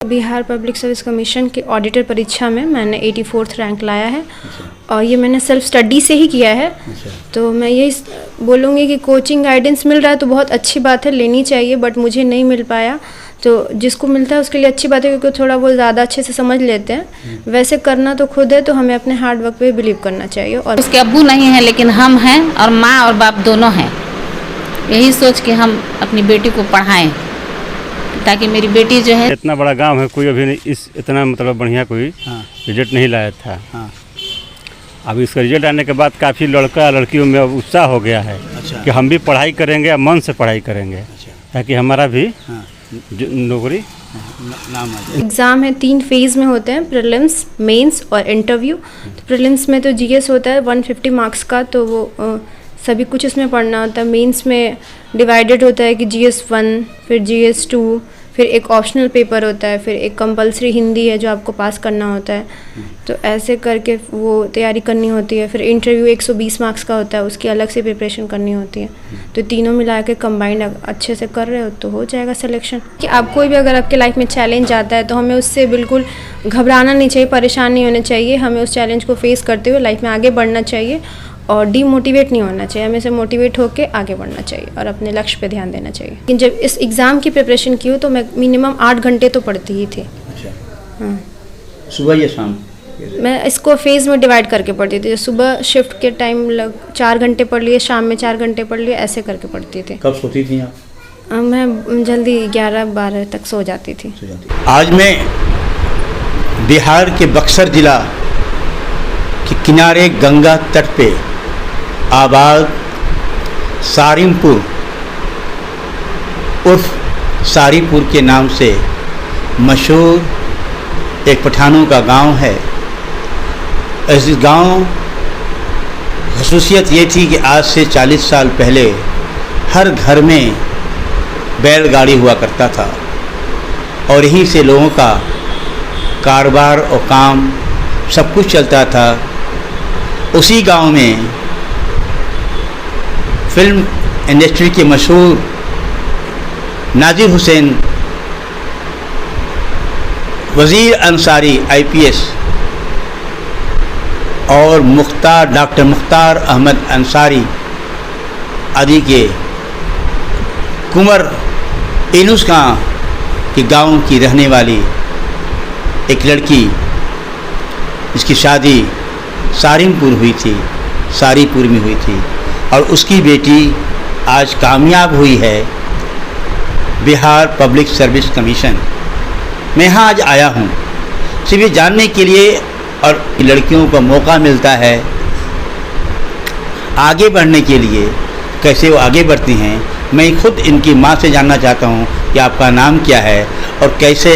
Bihar public service commission के auditor परीक्षा में मैंने 84th रैंक लाया है। और ये मैंने सेल्फ स्टडी से ही किया है। तो मैं यही बोलूँगी कि कोचिंग गाइडेंस मिल रहा है तो बहुत अच्छी बात है, लेनी चाहिए, बट मुझे नहीं मिल पाया। तो जिसको मिलता है उसके लिए अच्छी बात है, क्योंकि थोड़ा वो ज़्यादा अच्छे से समझ लेते हैं। वैसे करना तो खुद है, तो हमें अपने हार्ड वर्क पे बिलीव करना चाहिए। और उसके अब्बू नहीं है लेकिन हम हैं, और माँ और बाप दोनों हैं। यही सोच के हम अपनी बेटी को पढ़ाएं ताकि मेरी बेटी जो है। इतना बड़ा गांव है, कोई अभी नहीं इस इतना मतलब बढ़िया कोई रिजल्ट नहीं लाया था। अब इसका रिजल्ट आने के बाद काफ़ी लड़का लड़कियों में उत्साह हो गया है कि हम भी पढ़ाई करेंगे, मन से पढ़ाई करेंगे, ताकि हमारा भी नौकरी नाम आ जाए। एग्ज़ाम है 3 फेज़ में होते हैं, प्रीलिम्स, मेंस और इंटरव्यू। तो प्रीलिम्स में तो जीएस होता है 150 मार्क्स का, तो वो सभी कुछ इसमें पढ़ना होता है। मेंस में डिवाइडेड होता है कि जीएस 1, फिर जीएस 2, फिर एक ऑप्शनल पेपर होता है, फिर एक कंपलसरी हिंदी है जो आपको पास करना होता है। तो ऐसे करके वो तैयारी करनी होती है। फिर इंटरव्यू 120 मार्क्स का होता है, उसकी अलग से प्रिपरेशन करनी होती है। तो तीनों मिला के कंबाइंड अच्छे से कर रहे हो तो हो जाएगा सिलेक्शन। कि आप कोई भी अगर आपके लाइफ में चैलेंज आता है तो हमें उससे बिल्कुल घबराना नहीं चाहिए, परेशान नहीं होना चाहिए। हमें उस चैलेंज को फेस करते हुए लाइफ में आगे बढ़ना चाहिए और डीमोटिवेट नहीं होना चाहिए। हमें से मोटिवेट होकर आगे बढ़ना चाहिए और अपने लक्ष्य पे ध्यान देना चाहिए। लेकिन जब इस एग्ज़ाम की प्रिपरेशन की हो तो मैं मिनिमम 8 घंटे तो पढ़ती ही थी। अच्छा। हाँ, सुबह या शाम? मैं इसको फेज़ में डिवाइड करके पढ़ती थी। सुबह शिफ्ट के टाइम 4 घंटे पढ़ लिए, शाम में 4 घंटे पढ़ लिए, ऐसे करके पढ़ती थी। कब सोती थी आप? मैं जल्दी 11-12 तक सो जाती थी। आज मैं बिहार के बक्सर जिला के किनारे गंगा तट पे आबाद सारिमपुर उर्फ सारीपुर के नाम से मशहूर एक पठानों का गांव है। इस गांव खसूसियत ये थी कि आज से 40 साल पहले हर घर में बैलगाड़ी हुआ करता था और यहीं से लोगों का कारोबार और काम सब कुछ चलता था। उसी गांव में फिल्म इंडस्ट्री के मशहूर नाजिर हुसैन, वज़ीर अंसारी IPS और डॉक्टर मुख्तार अहमद अंसारी आदि के कुंवर इनुस खां के गांव की रहने वाली एक लड़की, इसकी शादी सारिमपुर हुई थी, सारीपुर में हुई थी, और उसकी बेटी आज कामयाब हुई है बिहार पब्लिक सर्विस कमीशन। मैं यहाँ आज आया हूँ सिर्फ ये जानने के लिए, और लड़कियों को मौका मिलता है आगे बढ़ने के लिए, कैसे वो आगे बढ़ती हैं। मैं खुद इनकी माँ से जानना चाहता हूँ कि आपका नाम क्या है और कैसे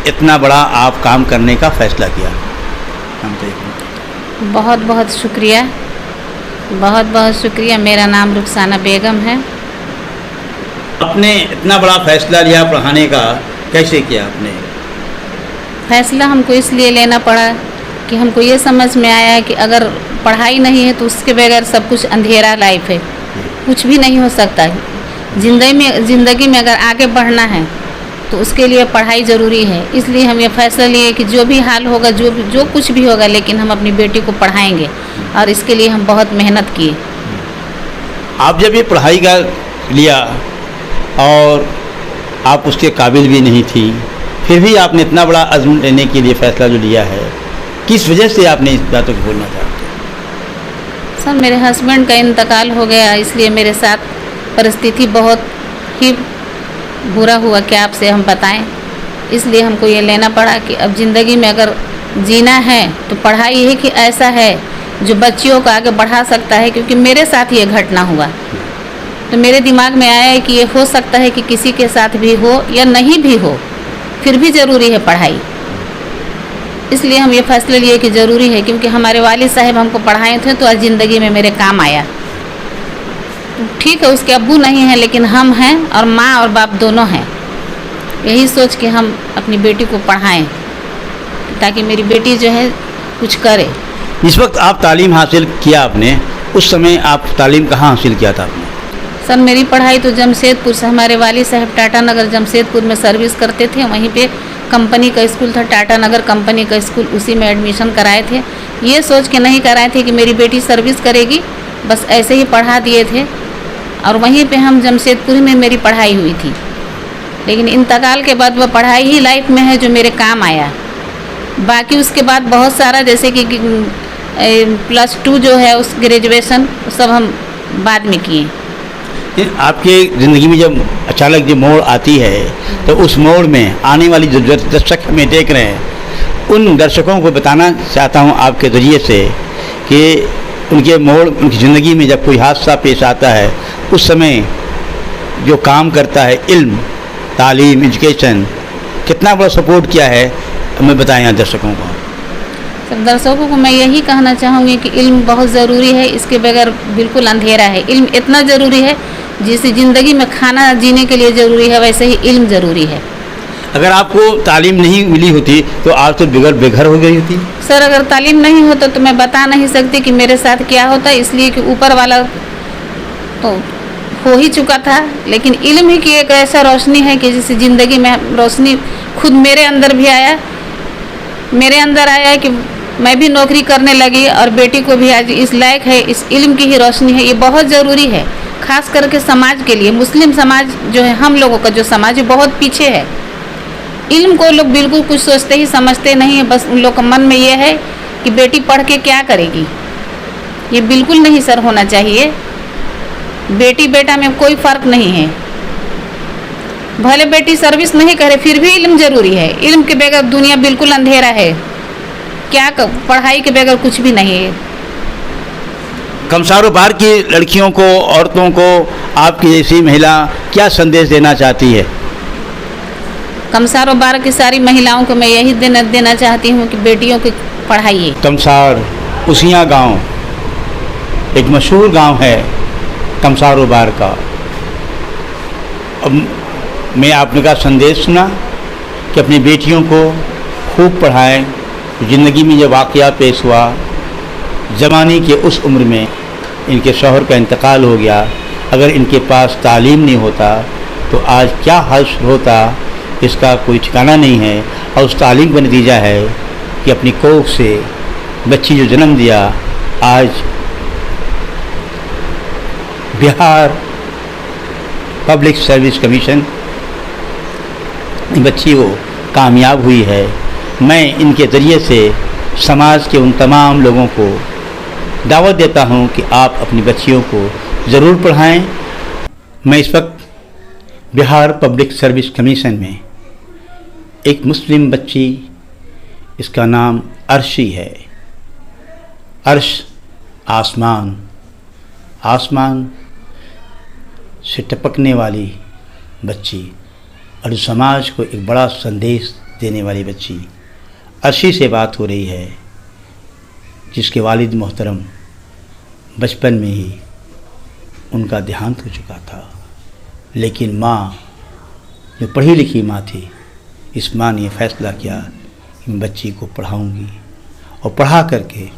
इतना बड़ा आप काम करने का फ़ैसला किया। बहुत बहुत शुक्रिया, बहुत बहुत शुक्रिया। मेरा नाम रुखसाना बेगम है। आपने इतना बड़ा फैसला लिया पढ़ाने का, कैसे किया आपने? फैसला हमको इसलिए लेना पड़ा कि हमको ये समझ में आया कि अगर पढ़ाई नहीं है तो उसके बगैर सब कुछ अंधेरा लाइफ है, कुछ भी नहीं हो सकता है। ज़िंदगी में अगर आगे बढ़ना है तो उसके लिए पढ़ाई ज़रूरी है। इसलिए हम ये फैसला लिए कि जो भी हाल होगा, जो कुछ भी होगा, लेकिन हम अपनी बेटी को पढ़ाएंगे, और इसके लिए हम बहुत मेहनत किए। आप जब ये पढ़ाई का लिया और आप उसके काबिल भी नहीं थी, फिर भी आपने इतना बड़ा अज़्म लेने के लिए फ़ैसला जो लिया है, किस वजह से आपने इस बातों को बोलना चाहते हैं? सर, मेरे हस्बैंड का इंतकाल हो गया, इसलिए मेरे साथ परिस्थिति बहुत ही बुरा हुआ, क्या आपसे हम बताएं। इसलिए हमको ये लेना पड़ा कि अब ज़िंदगी में अगर जीना है तो पढ़ाई है कि ऐसा है जो बच्चियों को आगे बढ़ा सकता है। क्योंकि मेरे साथ ये घटना हुआ तो मेरे दिमाग में आया है कि ये हो सकता है कि किसी के साथ भी हो या नहीं भी हो, फिर भी ज़रूरी है पढ़ाई। इसलिए हम ये फैसले लिए कि ज़रूरी है, क्योंकि हमारे वालिद साहब हमको पढ़ाए थे तो आज ज़िंदगी में मेरे काम आया। ठीक है, उसके अब्बू नहीं है लेकिन हम हैं, और माँ और बाप दोनों हैं। यही सोच के हम अपनी बेटी को पढ़ाएं ताकि मेरी बेटी जो है कुछ करे। इस वक्त आप तालीम हासिल किया आपने, उस समय आप तालीम कहाँ हासिल किया था आपने? सर, मेरी पढ़ाई तो जमशेदपुर से, हमारे वालिद साहब टाटा नगर जमशेदपुर में सर्विस करते थे, वहीं पे कंपनी का स्कूल था, टाटा नगर कंपनी का स्कूल, उसी में एडमिशन कराए थे। ये सोच के नहीं कराए थे कि मेरी बेटी सर्विस करेगी, बस ऐसे ही पढ़ा दिए थे। और वहीं पे हम जमशेदपुर में मेरी पढ़ाई हुई थी, लेकिन इंतकाल के बाद वह पढ़ाई ही लाइफ में है जो मेरे काम आया। बाकी उसके बाद बहुत सारा, जैसे कि +2 जो है उस ग्रेजुएशन सब हम बाद में किए। आपके ज़िंदगी में जब अचानक जो मोड़ आती है, तो उस मोड़ में आने वाली जो दर्शक हमें देख रहे हैं, उन दर्शकों को बताना चाहता हूं आपके ज़रिए से कि उनके मोड़, उनकी ज़िंदगी में जब कोई हादसा पेश आता है, उस समय जो काम करता है इल्म, तालीम, एजुकेशन, कितना बड़ा सपोर्ट किया है, हमें बताएं यहाँ दर्शकों को। सब दर्शकों को मैं यही कहना चाहूँगी कि इल्म बहुत ज़रूरी है, इसके बगैर बिल्कुल अंधेरा है। इल्म इतना ज़रूरी है जैसे ज़िंदगी में खाना जीने के लिए ज़रूरी है, वैसे ही इल्म ज़रूरी है। अगर आपको तालीम नहीं मिली होती तो आज तो बेघर हो गई होती। सर, अगर तालीम नहीं होता तो मैं बता नहीं सकती कि मेरे साथ क्या होता, इसलिए कि ऊपर वाला तो हो ही चुका था। लेकिन इल्म ही की एक ऐसा रोशनी है कि जिससे ज़िंदगी में रोशनी खुद मेरे अंदर भी आया, मेरे अंदर आया कि मैं भी नौकरी करने लगी और बेटी को भी आज इस लायक है। इस इल्म की ही रोशनी है, ये बहुत ज़रूरी है, खास करके समाज के लिए। मुस्लिम समाज जो है, हम लोगों का जो समाज है, बहुत पीछे है। इल्म को लोग बिल्कुल कुछ सोचते ही समझते नहीं है। बस उन लोग का मन में ये है कि बेटी पढ़ के क्या करेगी। ये बिल्कुल नहीं सर होना चाहिए। बेटी बेटा में कोई फ़र्क नहीं है। भले बेटी सर्विस नहीं करे, फिर भी इल्म ज़रूरी है। इल्म के बगैर दुनिया बिल्कुल अंधेरा है। क्या पढ़ाई के बगैर कुछ भी नहीं है। कमसारो बार की लड़कियों को, औरतों को आपकी जैसी महिला क्या संदेश देना चाहती है? कमसारो बार की सारी महिलाओं को मैं यही देना चाहती हूँ कि बेटियों को पढ़ाइए। कमसार उसिया गांव एक मशहूर गांव है कमसारो बार का। अब मैं आपने का संदेश सुना कि अपनी बेटियों को खूब पढ़ाएं। ज़िंदगी में जो वाक़या पेश हुआ, ज़माने के उस उम्र में इनके शौहर का इंतकाल हो गया। अगर इनके पास तालीम नहीं होता तो आज क्या हाल होता, इसका कोई ठिकाना नहीं है। और उस तालीम का नतीजा है कि अपनी कोख से बच्ची जो जन्म दिया, आज बिहार पब्लिक सर्विस कमीशन बच्ची वो कामयाब हुई है। मैं इनके ज़रिए से समाज के उन तमाम लोगों को दावत देता हूं कि आप अपनी बच्चियों को ज़रूर पढ़ाएं। मैं इस वक्त बिहार पब्लिक सर्विस कमीशन में एक मुस्लिम बच्ची, इसका नाम अर्शी है। अर्श आसमान, आसमान से टपकने वाली बच्ची और समाज को एक बड़ा संदेश देने वाली बच्ची। अर्शी से बात हो रही है, जिसके वालिद मोहतरम बचपन में ही उनका देहांत हो चुका था। लेकिन माँ, जो पढ़ी लिखी माँ थी, इस माँ ने फैसला किया कि मैं बच्ची को पढ़ाऊँगी, और पढ़ा करके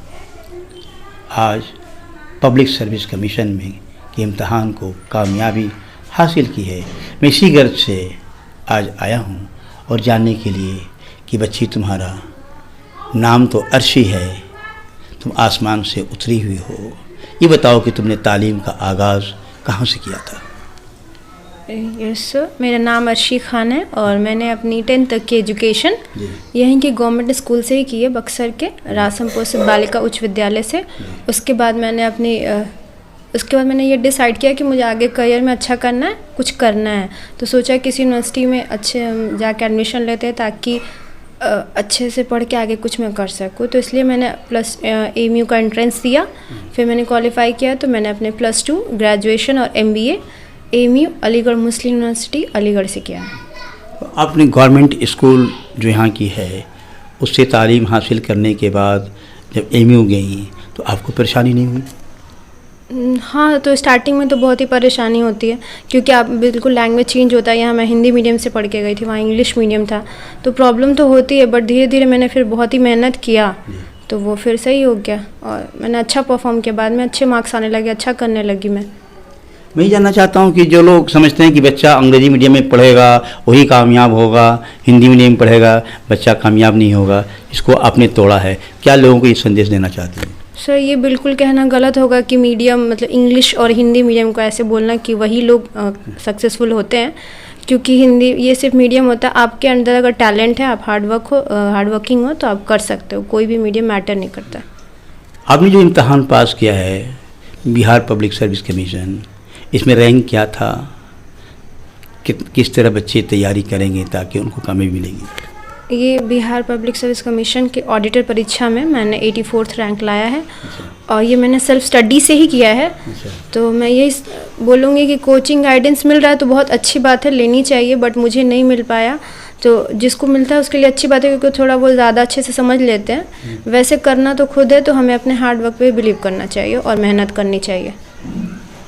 आज पब्लिक सर्विस कमीशन में के इम्तहान को कामयाबी हासिल की है। मैं इसी गर्ज से आज आया हूँ और जानने के लिए कि बच्ची, तुम्हारा नाम तो अर्शी है, तुम आसमान से उतरी हुई हो। ये बताओ कि तुमने तालीम का आगाज़ कहाँ से किया था? यस सर, मेरा नाम अर्शी खान है और मैंने अपनी 10th तक की एजुकेशन यहीं के गवर्नमेंट स्कूल से ही की है, बक्सर के रासमपुर से बालिका उच्च विद्यालय से। उसके बाद मैंने ये डिसाइड किया कि मुझे आगे करियर में अच्छा करना है, कुछ करना है। तो सोचा किसी यूनिवर्सिटी में अच्छे जाके एडमिशन लेते हैं ताकि अच्छे से पढ़ के आगे कुछ मैं कर सकूँ। तो इसलिए मैंने AMU का एंट्रेंस दिया, फिर मैंने क्वालिफाई किया। तो मैंने अपने +2 ग्रेजुएशन और MBA AMU अलीगढ़ मुस्लिम यूनिवर्सिटी अलीगढ़ से किया है। आपने गवर्नमेंट स्कूल जो यहाँ की है उससे तालीम हासिल करने के बाद जब AMU गई तो आपको परेशानी नहीं हुई? हाँ, तो स्टार्टिंग में तो बहुत ही परेशानी होती है, क्योंकि आप बिल्कुल लैंग्वेज चेंज होता है। यहाँ मैं हिंदी मीडियम से पढ़ के गई थी, वहाँ इंग्लिश मीडियम था, तो प्रॉब्लम तो होती है। बट धीरे धीरे मैंने फिर बहुत ही मेहनत किया तो वो फिर सही हो गया और मैंने अच्छा परफॉर्म किया। बाद में अच्छे मार्क्स आने लगे, अच्छा करने लगी मैं। मैं ये जानना चाहता हूँ कि जो लोग समझते हैं कि बच्चा अंग्रेजी मीडियम में पढ़ेगा वही कामयाब होगा, हिंदी मीडियम में पढ़ेगा बच्चा कामयाब नहीं होगा, इसको आपने तोड़ा है, क्या लोगों को ये संदेश देना चाहते हैं? सर ये बिल्कुल कहना गलत होगा कि मीडियम मतलब इंग्लिश और हिंदी मीडियम को ऐसे बोलना कि वही लोग सक्सेसफुल होते हैं, क्योंकि हिंदी ये सिर्फ मीडियम होता है। आपके अंदर अगर टैलेंट है, आप हार्ड वर्किंग हो तो आप कर सकते हो, कोई भी मीडियम मैटर नहीं करता। आपने जो इम्तहान पास किया है बिहार पब्लिक सर्विस कमीशन, इसमें रैंक क्या था, किस तरह बच्चे तैयारी करेंगे ताकि उनको कामयाबी मिलेगी? ये बिहार पब्लिक सर्विस कमीशन के ऑडिटर परीक्षा में मैंने 84th रैंक लाया है। और ये मैंने सेल्फ स्टडी से ही किया है। तो मैं यही बोलूँगी कि कोचिंग गाइडेंस मिल रहा है तो बहुत अच्छी बात है, लेनी चाहिए, बट मुझे नहीं मिल पाया। तो जिसको मिलता है उसके लिए अच्छी बात है, क्योंकि थोड़ा बहुत ज़्यादा अच्छे से समझ लेते हैं। वैसे करना तो खुद है, तो हमें अपने हार्ड वर्क पे बिलीव करना चाहिए और मेहनत करनी चाहिए।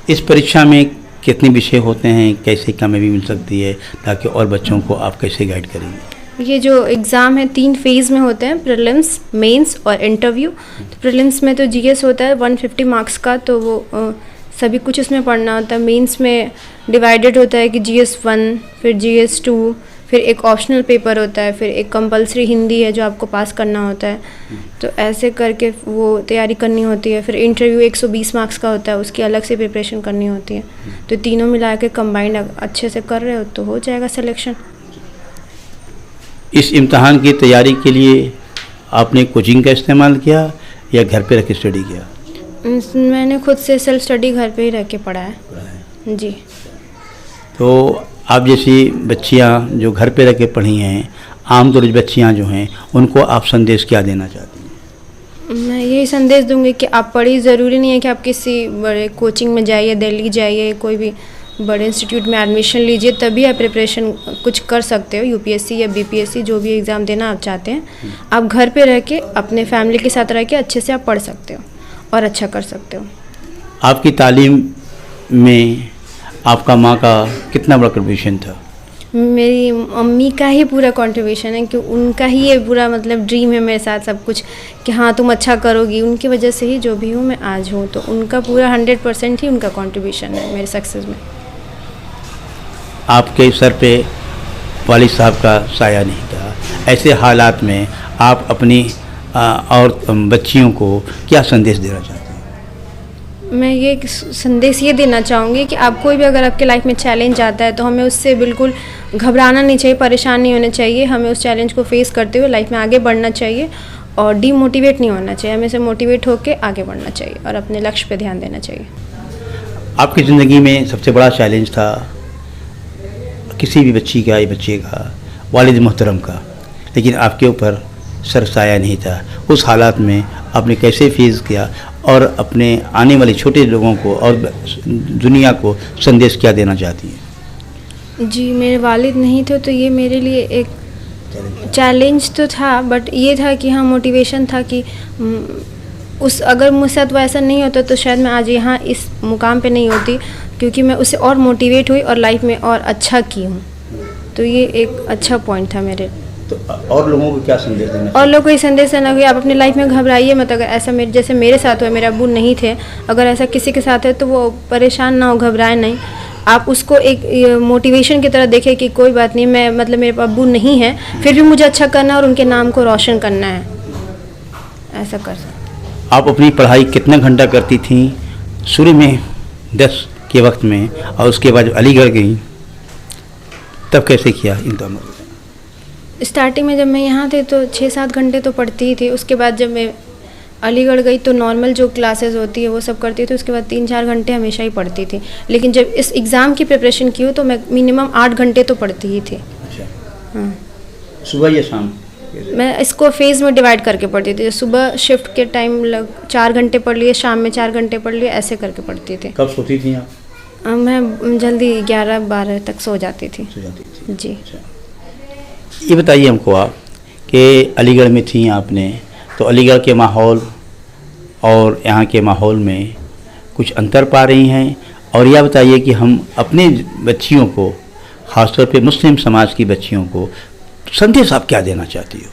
इस परीक्षा में कितने विषय होते हैं, कैसे कामयाबी मिल सकती है, ताकि और बच्चों को आप कैसे गाइड करेंगे? ये जो एग्ज़ाम है 3 फेज़ में होते हैं, प्रीलिम्स, मेंस और इंटरव्यू। तो प्रीलिम्स में तो जीएस होता है 150 मार्क्स का, तो वो सभी कुछ उसमें पढ़ना होता है। मेंस में डिवाइडेड होता है कि जीएस 1, फिर जीएस 2, फिर एक ऑप्शनल पेपर होता है, फिर एक कंपलसरी हिंदी है जो आपको पास करना होता है। तो ऐसे करके वो तैयारी करनी होती है। फिर इंटरव्यू 120 मार्क्स का होता है, उसकी अलग से प्रिपरेशन करनी होती है। तो तीनों मिला के कंबाइंड अच्छे से कर रहे हो तो हो जाएगा सिलेक्शन। इस इम्तहान की तैयारी के लिए आपने कोचिंग का इस्तेमाल किया या घर पे रह के स्टडी किया? मैंने खुद से सेल्फ स्टडी घर पे ही रह के पढ़ा है जी। तो आप जैसी बच्चियां जो घर पे रह के पढ़ी हैं, आमतौर पर बच्चियां जो हैं, उनको आप संदेश क्या देना चाहती हैं? मैं यही संदेश दूंगी कि आप पढ़िए। ज़रूरी नहीं है कि आप किसी बड़े कोचिंग में जाइए, दिल्ली जाइए, कोई भी बड़े इंस्टीट्यूट में एडमिशन लीजिए तभी आप प्रिपरेशन कुछ कर सकते हो। यूपीएससी या बीपीएससी जो भी एग्ज़ाम देना आप चाहते हैं, आप घर पे रह के अपने फैमिली के साथ रह के अच्छे से आप पढ़ सकते हो और अच्छा कर सकते हो। आपकी तालीम में आपका माँ का कितना बड़ा कंट्रीब्यूशन था? मेरी मम्मी का ही पूरा कंट्रीब्यूशन है, कि उनका ही ये पूरा मतलब ड्रीम है मेरे साथ सब कुछ, कि हाँ तुम अच्छा करोगी। उनकी वजह से ही जो भी हूँ मैं आज हूँ। तो उनका पूरा 100% ही उनका कंट्रीब्यूशन है मेरे सक्सेस में। आपके सर पे वालिद साहब का साया नहीं था, ऐसे हालात में आप अपनी और बच्चियों को क्या संदेश देना चाहते हैं? मैं ये संदेश ये देना चाहूँगी कि आप कोई भी अगर आपके लाइफ में चैलेंज आता है तो हमें उससे बिल्कुल घबराना नहीं चाहिए, परेशान नहीं होना चाहिए। हमें उस चैलेंज को फेस करते हुए लाइफ में आगे बढ़ना चाहिए और डीमोटिवेट नहीं होना चाहिए। हमें से मोटिवेट होकर आगे बढ़ना चाहिए और अपने लक्ष्य पे ध्यान देना चाहिए। आपकी ज़िंदगी में सबसे बड़ा चैलेंज था किसी भी बच्ची का या बच्चे का, वालिद मोहतरम का, लेकिन आपके ऊपर सर साया नहीं था। उस हालात में आपने कैसे फेस किया और अपने आने वाले छोटे लोगों को और दुनिया को संदेश क्या देना चाहती हैं? जी, मेरे वालिद नहीं थे तो ये मेरे लिए एक चैलेंज तो था, बट ये था कि हाँ मोटिवेशन था कि अगर मुझसे साथ वो ऐसा नहीं होता तो शायद मैं आज यहाँ इस मुकाम पे नहीं होती, क्योंकि मैं उससे और मोटिवेट हुई और लाइफ में और अच्छा की हूँ। तो ये एक अच्छा पॉइंट था मेरे। तो और लोगों को क्या संदेश देना? और लोगों को ये संदेश देना कि आप अपनी लाइफ में घबराइए मत। अगर ऐसा जैसे मेरे साथ हुआ, मेरे अब्बू नहीं थे, अगर ऐसा किसी के साथ है तो वो परेशान ना हो, घबराए नहीं। आप उसको एक मोटिवेशन की तरह देखें कि कोई बात नहीं, मैं मतलब मेरे अब्बू नहीं है फिर भी मुझे अच्छा करना है और उनके नाम को रोशन करना है, ऐसा कर सकते। आप अपनी पढ़ाई कितना घंटा करती थी शुरू में 10 के वक्त में, और उसके बाद अलीगढ़ गई तब कैसे किया इन दोनों? स्टार्टिंग में जब मैं यहाँ थी तो 6-7 घंटे तो पढ़ती ही थी। उसके बाद जब मैं अलीगढ़ गई तो नॉर्मल जो क्लासेस होती है वो सब करती थी। उसके बाद 3-4 घंटे हमेशा ही पढ़ती थी। लेकिन जब इस एग्ज़ाम की प्रिपरेशन की हो तो मैं मिनिमम 8 घंटे तो पढ़ती ही थी। अच्छा। हाँ, सुबह या शाम? मैं इसको फेज़ में डिवाइड करके पढ़ती थी। सुबह शिफ्ट के टाइम 4 घंटे पढ़ लिए, शाम में 4 घंटे पढ़ लिए, ऐसे करके पढ़ती थी। कब सोती थी आप? मैं जल्दी 11-12 तक सो जाती थी। जी। अच्छा। ये बताइए हमको आप कि अलीगढ़ में थी आपने, तो अलीगढ़ के माहौल और यहाँ के माहौल में कुछ अंतर पा रही हैं? और यह बताइए कि हम अपने बच्चियों को, ख़ासतौर पे मुस्लिम समाज की बच्चियों को संदेश आप क्या देना चाहती हो?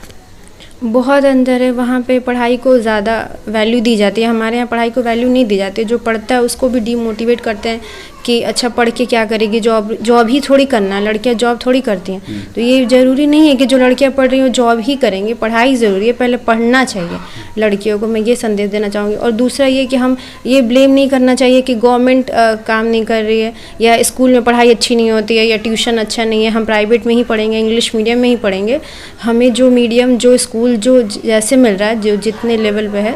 बहुत अंतर है। वहाँ पे पढ़ाई को ज़्यादा वैल्यू दी जाती है, हमारे यहाँ पढ़ाई को वैल्यू नहीं दी जाती है। जो पढ़ता है उसको भी डीमोटिवेट करते हैं कि अच्छा पढ़ के क्या करेगी, जॉब ही थोड़ी करना है, लड़कियां जॉब थोड़ी करती हैं। तो ये ज़रूरी नहीं है कि जो लड़कियां पढ़ रही हो जॉब ही करेंगी, पढ़ाई ज़रूरी है, पहले पढ़ना चाहिए लड़कियों को। मैं ये संदेश देना चाहूँगी। और दूसरा ये कि हम ये ब्लेम नहीं करना चाहिए कि गवर्नमेंट काम नहीं कर रही है, या स्कूल में पढ़ाई अच्छी नहीं होती है, या ट्यूशन अच्छा नहीं है, हम प्राइवेट में ही पढ़ेंगे, इंग्लिश मीडियम में ही पढ़ेंगे। हमें जो मीडियम, जो स्कूल जो जैसे मिल रहा है, जो जितने लेवल पे है,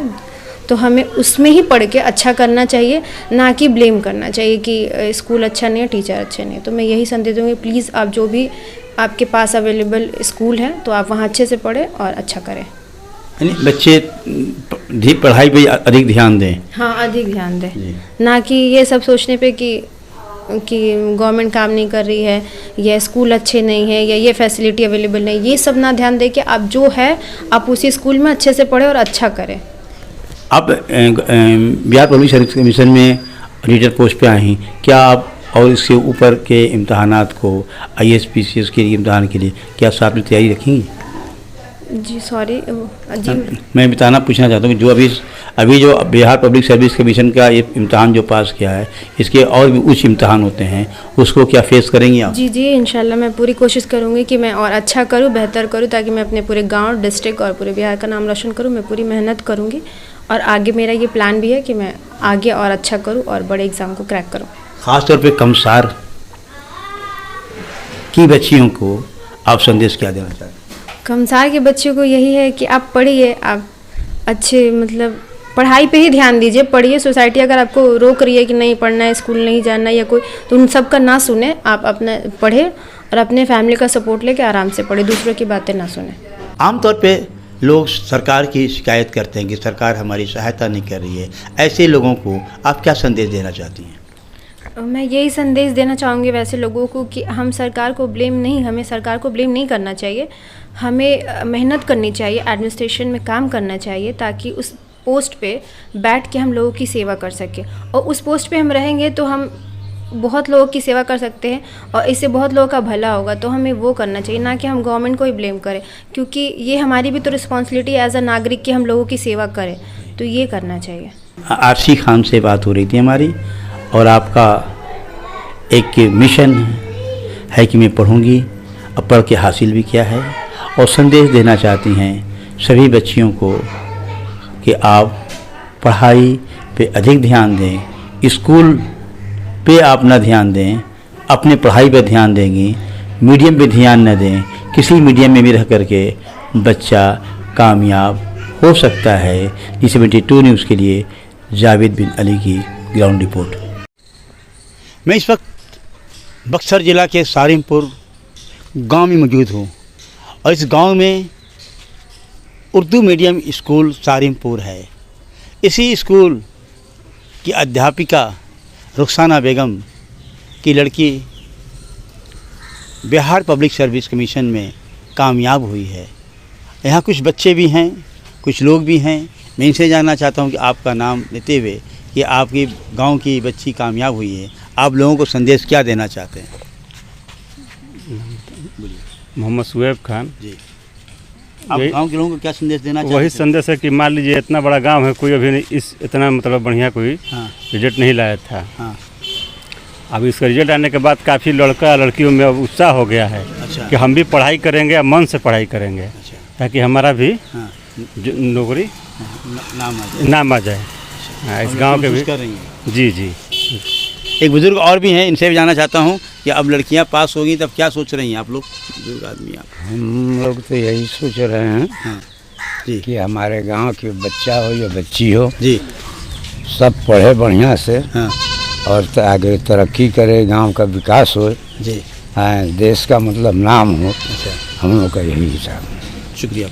तो हमें उसमें ही पढ़ के अच्छा करना चाहिए, ना कि ब्लेम करना चाहिए कि स्कूल अच्छा नहीं है, टीचर अच्छे नहीं है। तो मैं यही संदेश दूँगी, प्लीज़ आप जो भी आपके पास अवेलेबल स्कूल है तो आप वहाँ अच्छे से पढ़ें और अच्छा करें। यानी बच्चे पढ़ाई पे अधिक ध्यान दें। हाँ, अधिक ध्यान दें, ना कि ये सब सोचने पे कि गवर्नमेंट काम नहीं कर रही है, या स्कूल अच्छे नहीं है, या ये फैसिलिटी अवेलेबल नहीं, ये सब ना ध्यान दें कि आप जो है आप उसी स्कूल में अच्छे से पढ़ें और अच्छा करें। आप बिहार पब्लिक सर्विस कमीशन में रीडर पोस्ट पे आए हैं, क्या आप और इसके ऊपर के इम्तहानात को IAS PCS के इम्तहान के लिए क्या साथ में तैयारी रखेंगी? जी सॉरी जी, मैं बताना पूछना चाहता हूँ कि जो अभी जो बिहार पब्लिक सर्विस कमीशन का ये इम्तहान जो पास किया है, इसके और भी उच्च इम्तहान होते हैं, उसको क्या फेस करेंगी आप? जी जी, इंशाल्लाह मैं पूरी कोशिश करूँगी कि मैं और अच्छा करूँ, बेहतर करूँ, ताकि मैं अपने पूरे गांव, डिस्ट्रिक्ट और पूरे बिहार का नाम रोशन करूँ। मैं पूरी मेहनत करूँगी और आगे मेरा ये प्लान भी है कि मैं आगे और अच्छा करूँ और बड़े एग्ज़ाम को क्रैक करूँ। ख़ास तौर पे कमसार की बच्चियों को आप संदेश क्या देना चाहते हैं? कमसार के बच्चों को यही है कि आप पढ़िए, आप अच्छे मतलब पढ़ाई पे ही ध्यान दीजिए, पढ़िए। सोसाइटी अगर आपको रोक रही है कि नहीं पढ़ना है, स्कूल नहीं जाना या कोई, तो उन सब का ना सुने, आप अपना पढ़े और अपने फैमिली का सपोर्ट लेके आराम से पढ़े, दूसरों की बातें ना सुने। आमतौर पे लोग सरकार की शिकायत करते हैं कि सरकार हमारी सहायता नहीं कर रही है, ऐसे लोगों को आप क्या संदेश देना चाहती हैं? मैं यही संदेश देना चाहूँगी वैसे लोगों को कि हम सरकार को ब्लेम नहीं, हमें सरकार को ब्लेम नहीं करना चाहिए, हमें मेहनत करनी चाहिए, एडमिनिस्ट्रेशन में काम करना चाहिए, ताकि उस पोस्ट पे बैठ के हम लोगों की सेवा कर सकें। और उस पोस्ट पे हम रहेंगे तो हम बहुत लोगों की सेवा कर सकते हैं और इससे बहुत लोगों का भला होगा। तो हमें वो करना चाहिए, ना कि हम गवर्नमेंट को ही ब्लेम करें, क्योंकि ये हमारी भी तो रिस्पॉन्सिबिलिटी एज अ नागरिक कि हम लोगों की सेवा करें, तो ये करना चाहिए। आरसी खान से बात हो रही थी हमारी, और आपका एक मिशन है कि मैं पढ़ूंगी, अब पढ़ के हासिल भी किया है, और संदेश देना चाहती हैं सभी बच्चियों को कि आप पढ़ाई पे अधिक ध्यान दें, स्कूल पे आप ना ध्यान दें, अपने पढ़ाई पे ध्यान देंगी, मीडियम पे ध्यान न दें। किसी मीडियम में भी रह करके बच्चा कामयाब हो सकता है। G72 न्यूज़ के लिए जावेद बिन अली की ग्राउंड रिपोर्ट। मैं इस वक्त बक्सर ज़िला के सारिमपुर गांव में मौजूद हूँ, और इस गांव में उर्दू मीडियम स्कूल सारिमपुर है। इसी स्कूल की अध्यापिका रुखसाना बेगम की लड़की बिहार पब्लिक सर्विस कमीशन में कामयाब हुई है। यहाँ कुछ बच्चे भी हैं, कुछ लोग भी हैं। मैं इनसे जानना चाहता हूँ कि आपका नाम लेते हुए कि आपकी गांव की बच्ची कामयाब हुई है, आप लोगों को संदेश क्या देना चाहते हैं? मोहम्मद शुएब खान जी, आप गांव के लोगों को क्या संदेश देना चाहते हैं? वही संदेश है कि मान लीजिए इतना बड़ा गांव है, कोई अभी इस इतना मतलब बढ़िया कोई रिजल्ट नहीं लाया था। अब इसका रिजल्ट आने के बाद काफ़ी लड़का लड़कियों में अब उत्साह हो गया है कि हम भी पढ़ाई करेंगे, मन से पढ़ाई करेंगे, ताकि हमारा भी नौकरी नाम आ जाए। इस गांव के भी जी जी। एक बुजुर्ग और भी हैं, इनसे भी जानना चाहता हूँ कि अब लड़कियाँ पास होगी तब क्या सोच रही हैं आप लोग, बुजुर्ग आदमी आप? हम लोग तो यही सोच रहे हैं जी कि हमारे गांव की बच्चा हो या बच्ची हो जी, सब पढ़े बढ़िया से और आगे तरक्की करे, गांव का विकास हो जी, देश का मतलब नाम हो। हम लोग का यही हिसाब है। शुक्रिया।